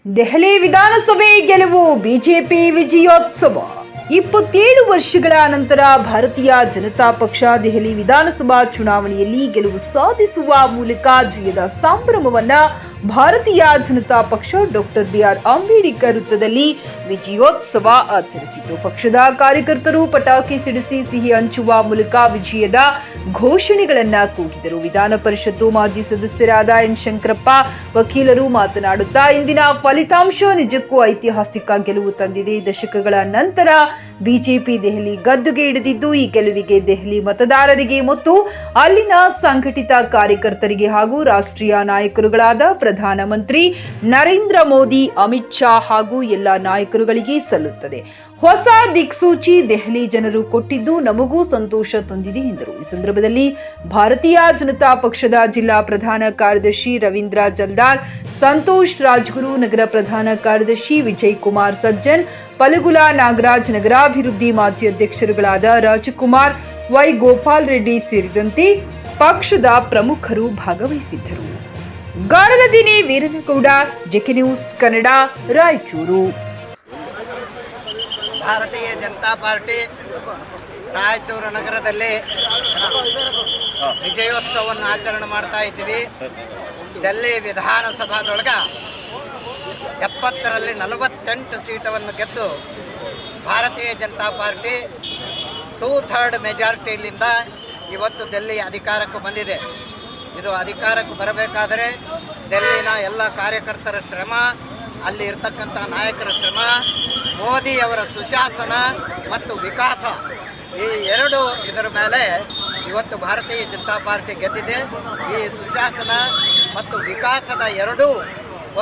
ದೆಹಲಿ ವಿಧಾನಸಭೆ ಗೆಲುವು ಬಿಜೆಪಿ ವಿಜಯೋತ್ಸವ 27 ವರ್ಷಗಳ ನಂತರ ಭಾರತೀಯ ಜನತಾ ಪಕ್ಷ ದೆಹಲಿ ವಿಧಾನಸಭಾ ಚುನಾವಣೆಯಲ್ಲಿ ಗೆಲುವು ಸಾಧಿಸುವ ಮೂಲಕ ಜಯದ ಸಂಭ್ರಮವನ್ನ ಭಾರತೀಯ ಜನತಾ ಪಕ್ಷ ಡಾಕ್ಟರ್ ಬಿಆರ್ ಅಂಬೇಡ್ಕರ್ ವೃತ್ತದಲ್ಲಿ ವಿಜಯೋತ್ಸವ ಆಚರಿಸಿತು. ಪಕ್ಷದ ಕಾರ್ಯಕರ್ತರು ಪಟಾಕಿ ಸಿಡಿಸಿ ಸಿಹಿ ಹಂಚುವ ಮೂಲಕ ವಿಜಯದ ಘೋಷಣೆಗಳನ್ನ ಕೂಗಿದರು. ವಿಧಾನ ಪರಿಷತ್ತು ಮಾಜಿ ಸದಸ್ಯರಾದ ಎನ್ ಶಂಕರಪ್ಪ ವಕೀಲರು ಮಾತನಾಡುತ್ತಾ, ಇಂದಿನ ಫಲಿತಾಂಶ ನಿಜಕ್ಕೂ ಐತಿಹಾಸಿಕ ಗೆಲುವು ತಂದಿದೆ. ದಶಕಗಳ ನಂತರ ಬಿಜೆಪಿ ದೆಹಲಿ ಗದ್ದುಗೆ ಹಿಡಿದಿದ್ದು, ಈ ಗೆಲುವಿಗೆ ದೆಹಲಿ ಮತದಾರರಿಗೆ ಮತ್ತು ಅಲ್ಲಿನ ಸಂಘಟಿತ ಕಾರ್ಯಕರ್ತರಿಗೆ ಹಾಗೂ ರಾಷ್ಟ್ರೀಯ ನಾಯಕರುಗಳಾದ ಪ್ರಧಾನಮಂತ್ರಿ ನರೇಂದ್ರ ಮೋದಿ, ಅಮಿತ್ ಶಾ ಹಾಗೂ ಎಲ್ಲ ನಾಯಕರುಗಳಿಗೆ ಸಲ್ಲುತ್ತದೆ. ಹೊಸ ದಿಕ್ಸೂಚಿ ದೆಹಲಿ ಜನರು ಕೊಟ್ಟಿದ್ದು ನಮಗೂ ಸಂತೋಷ ತಂದಿದೆ ಎಂದರು. ಈ ಸಂದರ್ಭದಲ್ಲಿ ಭಾರತೀಯ ಜನತಾ ಪಕ್ಷದ ಜಿಲ್ಲಾ ಪ್ರಧಾನ ಕಾರ್ಯದರ್ಶಿ ರವೀಂದ್ರ ಜಲ್ದಾರ್, ಸಂತೋಷ್ ರಾಜ್ಗುರು, ನಗರ ಪ್ರಧಾನ ಕಾರ್ಯದರ್ಶಿ ವಿಜಯ್ ಕುಮಾರ್ ಸಜ್ಜನ್, ಪಲಗುಲ ನಾಗರಾಜ್, ನಗರಾಭಿವೃದ್ಧಿ ಮಾಜಿ ಅಧ್ಯಕ್ಷರುಗಳಾದ ರಾಜಕುಮಾರ್, ವೈ ಗೋಪಾಲ್ ರೆಡ್ಡಿ ಸೇರಿದಂತೆ ಪಕ್ಷದ ಪ್ರಮುಖರು ಭಾಗವಹಿಸಿದ್ದರು. ಗಾರಲದಿನಿ ವೀರನಗೌಡ, ಜೆಕೆ ನ್ಯೂಸ್ ಕನ್ನಡ, ರಾಯಚೂರು. ಭಾರತೀಯ ಜನತಾ ಪಾರ್ಟಿ ರಾಯಚೂರು ನಗರದಲ್ಲಿ ವಿಜಯೋತ್ಸವವನ್ನು ಆಚರಣೆ ಮಾಡ್ತಾ ಇದ್ದೀವಿ. ದಿಲ್ಲಿ ವಿಧಾನಸಭಾದೊಳಗೆ 70ರಲ್ಲಿ 48 ಸೀಟವನ್ನು ಗೆದ್ದು ಭಾರತೀಯ ಜನತಾ ಪಾರ್ಟಿ 2/3 ಮೆಜಾರಿಟಿಯಿಂದ ಇವತ್ತು ದಿಲ್ಲಿ ಅಧಿಕಾರಕ್ಕೆ ಬಂದಿದೆ. ಇದು ಅಧಿಕಾರಕ್ಕೆ ಬರಬೇಕಾದರೆ ದಿಲ್ಲಿನ ಎಲ್ಲ ಕಾರ್ಯಕರ್ತರ ಶ್ರಮ, ಅಲ್ಲಿ ಇರ್ತಕ್ಕಂಥ ನಾಯಕರ ಶ್ರಮ, ಮೋದಿಯವರ ಸುಶಾಸನ ಮತ್ತು ವಿಕಾಸ, ಈ ಎರಡು ಇದರ ಮೇಲೆ ಇವತ್ತು ಭಾರತೀಯ ಜನತಾ ಪಾರ್ಟಿ ಗೆದ್ದಿದೆ. ಈ ಸುಶಾಸನ ಮತ್ತು ವಿಕಾಸದ ಎರಡೂ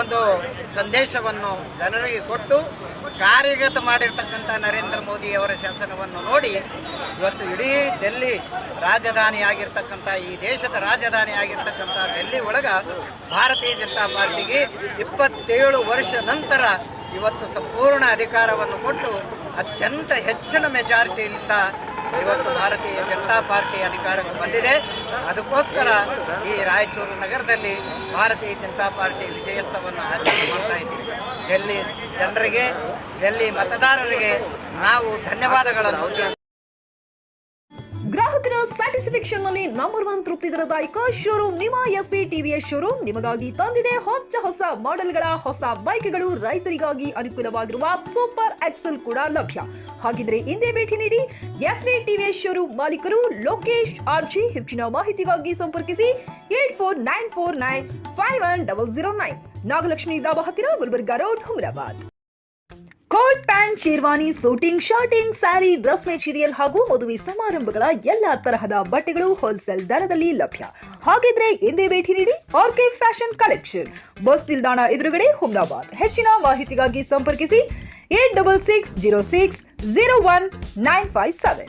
ಒಂದು ಸಂದೇಶವನ್ನು ಜನರಿಗೆ ಕೊಟ್ಟು ಕಾರ್ಯಗತ ಮಾಡಿರ್ತಕ್ಕಂಥ ನರೇಂದ್ರ ಮೋದಿಯವರ ಶಾಸನವನ್ನು ನೋಡಿ ಇವತ್ತು ಇಡೀ ದಿಲ್ಲಿ ರಾಜಧಾನಿಯಾಗಿರ್ತಕ್ಕಂಥ, ಈ ದೇಶದ ರಾಜಧಾನಿಯಾಗಿರ್ತಕ್ಕಂಥ ದಿಲ್ಲಿ ಒಳಗೆ ಭಾರತೀಯ ಜನತಾ ಪಾರ್ಟಿಗೆ 27 ವರ್ಷ ನಂತರ ಇವತ್ತು ಸಂಪೂರ್ಣ ಅಧಿಕಾರವನ್ನು ಕೊಟ್ಟು ಅತ್ಯಂತ ಹೆಚ್ಚಿನ ಮೆಜಾರಿಟಿಯಿಂದ ಇವತ್ತು ಭಾರತೀಯ ಜನತಾ ಪಾರ್ಟಿ ಅಧಿಕಾರಕ್ಕೆ ಬಂದಿದೆ. ಅದಕ್ಕೋಸ್ಕರ ಈ ರಾಯಚೂರು ನಗರದಲ್ಲಿ ಭಾರತೀಯ ಜನತಾ ಪಾರ್ಟಿ ವಿಜಯೋತ್ಸವವನ್ನು ಆಚರಣೆ ಮಾಡ್ತಾ ಇದ್ದೀವಿ. ದಿಲ್ಲಿ ಜನರಿಗೆ, ದಿಲ್ಲಿ ಮತದಾರರಿಗೆ ನಾವು ಧನ್ಯವಾದಗಳನ್ನು ತಿಳಿಸ್ತೀವಿ. ಗ್ರಾಹಕರ ಸ್ಯಾಟಿಸ್ಫ್ಯಾಕ್ಷನ್ ನಲ್ಲಿ ನಂಬರ್ 1 ತೃಪ್ತಿದಾಯಕ ಶೋರೂಮ್ ನಿಮ್ಮ ಎಸ್ಪಿ ಟಿವಿಎಸ್ ಶೋರೂಮ್ ನಿಮಗಾಗಿ ತಂದಿದೆ ಹೊಸ ಮಾಡೆಲ್ಗಳ ಹೊಸ ಬೈಕ್ಗಳು. ರೈತರಿಗಾಗಿ ಅನುಕೂಲವಾಗಿರುವ ಸೂಪರ್ ಎಕ್ಸೆಲ್ ಕೂಡ ಲಭ್ಯ. ಹಾಗಿದ್ರೆ ಹಿಂದೆ ಭೇಟಿ ನೀಡಿ ಎಸ್ಪಿ ಟಿವಿಎಸ್ ಶೋರೂಮ್ ಮಾಲೀಕರು ಲೋಕೇಶ್ ಆರ್ಜಿ. ಹೆಚ್ಚಿನ ಮಾಹಿತಿಗಾಗಿ ಸಂಪರ್ಕಿಸಿ 8494951009, ನಾಗಲಕ್ಷ್ಮಿ ದಾಬಾ ಹತ್ತಿರ, Gulbarga road, Humnabad. Coat pant, sherwani, suiting, shirting, sari, dress material ಹಾಗೂ ಮದುವೆ ಸಮಾರಂಭಗಳ ಎಲ್ಲಾ ತರಹದ ಬಟ್ಟೆಗಳು ಹೋಲ್ಸೇಲ್ ದರದಲ್ಲಿ ಲಭ್ಯ. ಹಾಗಿದ್ರೆ ಎಂದೇ ಭೇಟಿ ನೀಡಿ ಆರ್ಕೆ ಫ್ಯಾಷನ್ ಕಲೆಕ್ಷನ್, ಬಸ್ ನಿಲ್ದಾಣ ಎದುರುಗಡೆ, ಹುಮನಾಬಾದ್. ಹೆಚ್ಚಿನ ಮಾಹಿತಿಗಾಗಿ ಸಂಪರ್ಕಿಸಿ 8660601957.